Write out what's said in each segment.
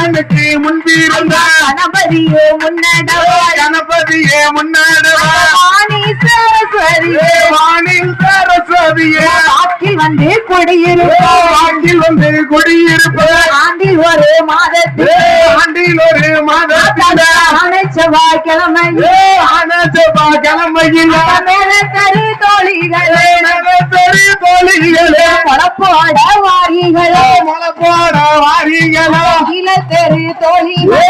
கண்ணனுக்கு முன்பிருந்த கணபதியே முன்னடவா கணபதியே முன்னாடவா வாணி சரஸ்வதியே வாணி சரஸ்வதியே வாக்கில் வந்து குடியிருப்போம் வாக்கில் வந்து குடியிருப்போம் ஆண்டில் ஒரு மாதத்தில் ஆண்டில் ஒரு மாதத்தில் செவ்வாய்க்கிழமையே செவ்வாய்க்கிழமையில் மேல தரு தோழிகளே பெரிய தோழிகளே முளப்போட வாரிகளே முளப்போட வாரிகளோ கீழ தெரு தோழிகளே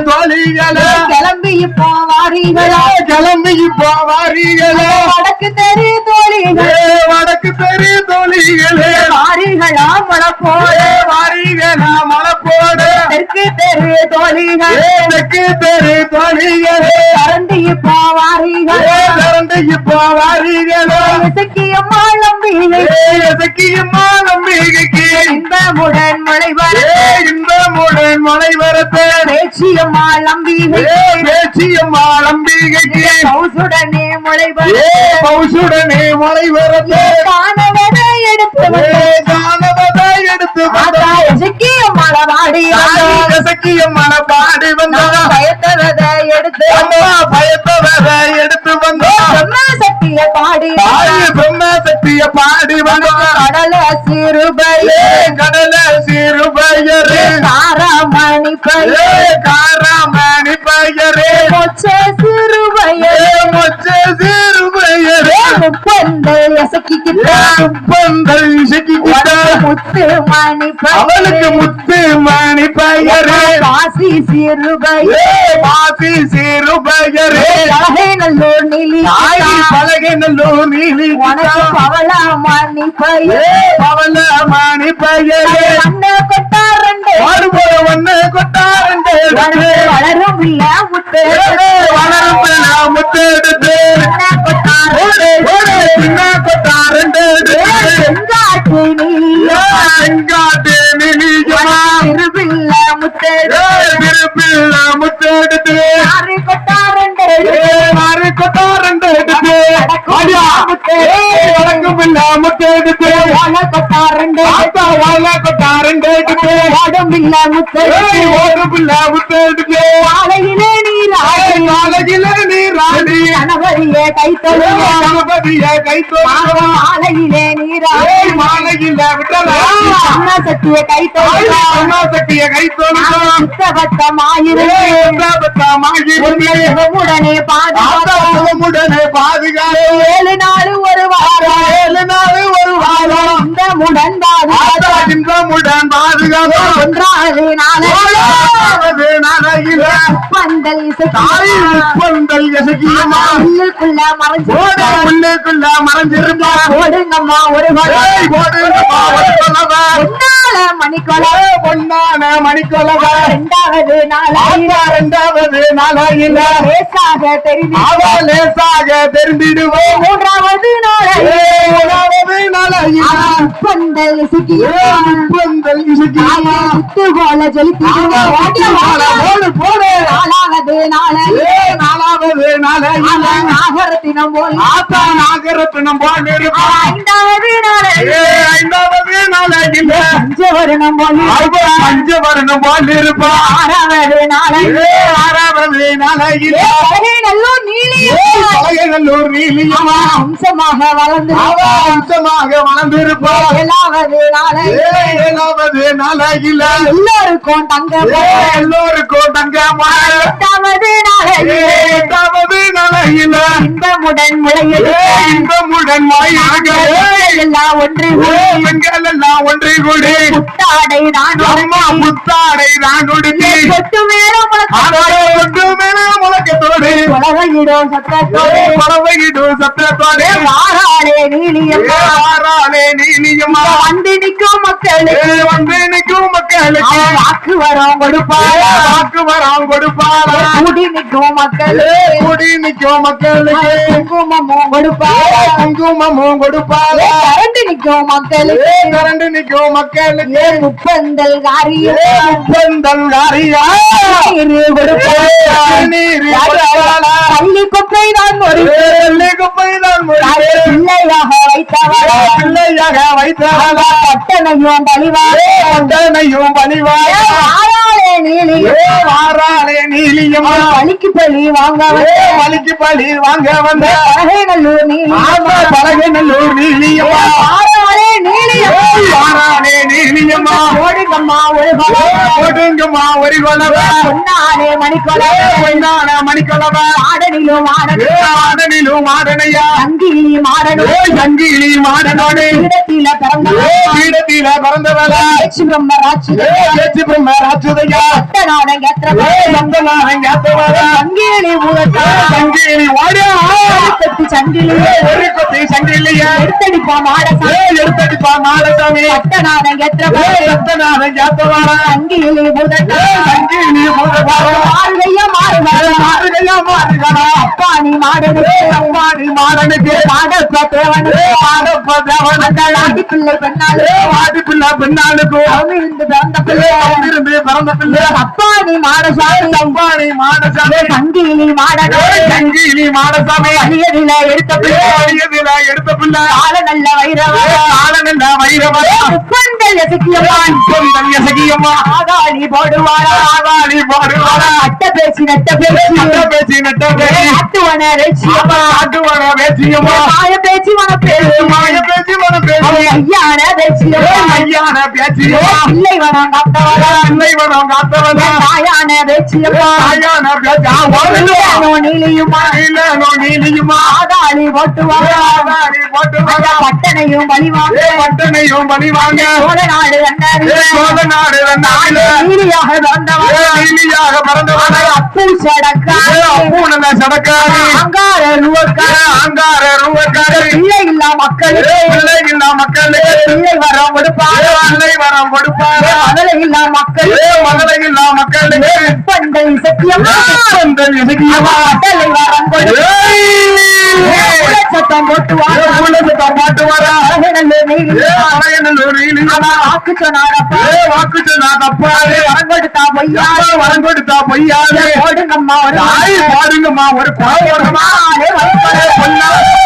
தோழிகளே கிளம்பி இப்போ வாரிகளோ கிளம்பி இப்போ வாரிகளோ வடக்கு தெரு தோழிகளே வடக்கு தெரு தோழிகளே வாரிகளா முளப்போட வாரிகளா முளப்போட தெற்கு தெரு தோழிகளே தெற்கு தெரு தோழிகளே கரண்டு இப்போ வாரிகளே கரண்டு இப்போ வாரிகளோ இசக்கியம்மா நம்பிகை இசக்கியம்மா நம்பிகைக்கு இன்பமுடன் முளைவர இன்பமுடன் மலை வரத்தே பேச்சியம்மா நம்பிகை பேச்சியம்மா நம்பிகைக்கு பௌசுடனே முளைவர பௌசுடனே மலை வரத்தே காணவதை எடுத்து காணவதை எடுத்து இசக்கியம்மாள பாடி இசக்கியம்மான பாடி வந்தா பயத்தவதை எடுத்து பயத்தவதை எடுத்து வந்தா சக்திய பாடி பிரம்ம சக்திய பாடி வந்தா கடல சிறுபையே கடல சிறுபயரே காராமணி பையே காராமணி பையரே மொச்ச சிறுபையே மொச்ச சிறுபயரே முப்பந்தல் எசக்கிக்கிட்ட முப்பந்தல் இசக்கிக்கிட்ட முத்து மணி அவளுக்கு பையே முத்து மணி பையரே காசி சிறுபையே பாசி சிறுபயரே அழகே நல்லூர் நிலி பழகை நல்லூர் நீலி உனக்கு பவளா மணி பையே பவள மணி பையரே அண்ண கொட்டாரண்டு பாடுபோற ஒண்ணு கொட்டாரண்டு வளரும் இல்ல முத்து வளரும் முத்து எடுத்து அண்ண கொட்டாரண்டு சின்ன கொட்டாரண்டு செங்காட்டு நீல செங்காட்டு நிலியமா திருவில்ல முத்து விருப்பில் முத்து எடுத்து ஆறு கொட்டாரண்டு மாறு கொட்டாரண்டு எடுத்து வழக்கம் இல்ல முத்து எடுத்து வாழ கொட்டாரண்டு வாழ கொட்டாரண்டு எடுத்து ஓடும் இல்ல முத்து ஓடும் இல்ல முத்து எடுத்து ஆலையிலே நீராடி காலையில நீராடி கணவரியே கை தொழுவ கணபதிய கை தோழ ஆலையிலே நீராடி மாலையில் விட்டல அண்ணா சக்திய கை தொழுவ சக்திய கை தோழ உடனே உடனே பாதுகாப்பு 7 நாள் ஒரு வாரம் 7 நாள் ஒரு வாரம் இந்த முடன் பாதுகாப்பு இன்பமுடன் பாதுகாப்பு ஒன்றாவது நாளையில பந்தல் தாய் உப்பந்தல் எசகியமா உள்ளுக்குள்ள மறைஞ்சு உள்ளுக்குள்ள மறைஞ்சிருந்தா ஓடுங்கம்மா ஒரு போடுங்கம்மா ஒரு கொலவை மணிக்கொலை பொன்னான மணிக்கொலவை இரண்டாவது இரண்டாவது நாளையில லேசாக தெரிந்து லேசாக தெரிந்திடுவோம் மூன்றாவது நாளையில பந்தல் உப்பந்தல் எசகியமா போல ஜொலித்து போடு நாலாவது நாலாவது நாளையில நாகரத்தினம் போல் நாகரத்தினம் போல் இருப்பான் ஐந்தாவது ஐந்தாவது நாளையில பஞ்சவரணம் போல் பஞ்சவரணம் போல் இருப்பான் ஆறாவது ஆறாவது நாளையில நல்லூர் நீலிய பழையநல்லூர் நீலியமா அம்சமாக வளர்ந்து அம்சமாக வளர்ந்திருப்பான் ஏழாவது ஏழாவது நாளையில எல்லோருக்கும் தங்கம் எல்லோருக்கும் தங்கமா எட்டாவது எட்டாவது நாளையில இன்பமுடன் முளையது இன்பமுடன் எல்லாம் ஒன்று எங்கள் எல்லாம் ஒன்றை கூடி புத்தாடை நான் அம்மா புத்தாடை நான் கொடுத்து கொட்டு மேலும் முழக்கத்தோடு உலகிடும் சத்தத்தோடு பறவையிடும் சத்தத்தோடு வாராளே நீலியம்மா வாராளே நீலியம்மா வந்து நிற்கும் மக்களுக்கு வந்து நிற்கும் மக்களுக்கு வாக்கு வரம் கொடுப்பார் வாக்கு வரம் கொடுப்பார் கூடி நிற்கும் மக்களுக்கு கூடி நிற்கும் மக்களுக்கு குங்குமமும் கொடுப்பார் குங்குமமும் கொடுப்பார் கரண்டு நிற்கும் மக்களுக்கு கரண்டு நிற்கும் மக்களுக்கு முப்பந்தல் காரியம் முப்பந்தல் காரியா பள்ளி குப்பை தான் ஒரு குப்பை தான் பிள்ளையாக வைத்தவள் பிள்ளையாக வைத்தவளா பட்டனையும் பழிவார் பட்டனையும் பழிவார் நீலியம்மா பலிக்கு பலி வாங்க வலிக்கு பழி வாங்க வந்த பழகைநல்லூர் ஆமா பழகநல்லூர் நீலியம்மா ஆறாளே நீலியம்மா யாரானே நீலியம்மா ஓடுங்கம்மா ஒரு பலம் போடுங்கம்மா ஒரு கொலவ பொன்னானே மணிக்கொலை பொன்னான மணிக்கொலவ ஆடனிலும் ஆடனிலும் ஆடனையா அங்கிலி மாடனோ சங்கிலி மாடனோடு இடத்தில பிறந்தவளே பீடத்தில பிறந்தவள பேச்சு பிரம்மராட்சி பேச்சு பிரம்ம ராட்சுதையா சத்தநாதன் கேத்திரவளே சந்தனாரன் காத்தவள அங்கிலி ஊதத்தா சங்கிலி வாடியா கட்டி சங்கிலியே ஒரு கொத்தி சங்கிலியா எடுத்தடிப்பா மாடசா எடுத்தடிப்பா மாடசாமி சத்தநாதன் கேத்திரவளே சந்தனாரன் காத்தவள அங்கிலி ஊதத்தா சங்கிலி பூதவார மாறுகையா மாறுவாரா மாறுகையா மாறுகளா அப்பா நீ மாடனே அம்மாடி மாடனுக்கு மாடப்ப தேவனே பாடப்பதவன் அந்த நாடி பிள்ளை பெண்ணாலே வாடி பிள்ளை பெண்ணாளுக்கு அமிர்ந்து பிறந்த பிள்ளை இருந்து பிறந்த பிள்ளை அப்பா நீ மாடசாமி அம்மாடி மாடசாமி சங்கிலி மாடனே சங்கிலி மாடசாமி அழியதில எடுத்த பிள்ளை அழியதில எடுத்த பிள்ளை ஆள நல்ல வைரவா ஆளனில்ல வைரவரா முப்பந்தல் எசக்கியம்மான் பொந்தல் எசகியம்மா ஆகாளி போடுவாரா ஆவாளி பாடுவாரா அட்ட பேசி நட்ட பேசி நட்ட பேசி நட்ட பேசி ஆட்டுவன ரட்சியம்மா ஆட்டுவன பேச்சியம்மா மாய பேச்சு வன பேசி மாய பேசி மன பேசி ஐயான பேச்சியம்மா ஐயான பேச்சியம்மா பிள்ளை வனம் காத்தவரா இல்லை வரம் காத்தவன தாயான பேச்சியம்மா ஐயான பேச்சா நீலனோ நீலியுமா நீலியுமா ஆகாளி போட்டுவாரா ஆவாளி போட்டுவாரா பட்டனையும் பலிவாங்க பட்டனையும் பணிவாங்க சோழ நாடு சோழ நாடு ரெண்டாயில நீலியாக பிறந்தவரா நீலியாக பிறந்தவன அப்பு சடக்கா பூனல சடக்காரி அங்கார நுவக்கா ஆங்கார ரூவக்காரி பிள்ளை இல்லா மக்களுக்கு பிள்ளை இல்லா மக்களுக்கு பிள்ளை வரம் கொடுப்பாரா பிள்ளை வரம் கொடுப்பாரா மகளை இல்லா மக்கள் மகளை இல்லா மக்களுக்கு பண்டை சத்தியமா பொந்தல் எசகியம்மா மகளை வரம் கொடுப்பாரா சத்தம் போட்டுவாரா சத்தம் பாட்டு வரா அழகநல்லூர் நீலியுமா வாக்கு சொன்னாரப்பா வாக்கு சொன்னா தப்பாரு வரம் கொடுத்தா பொய்யா வரம் கொடுத்தா பொய்யாது போடுங்கம்மா ஒரு பாடுங்கம்மா ஒரு பாடுங்கம்மா பொன்னாலே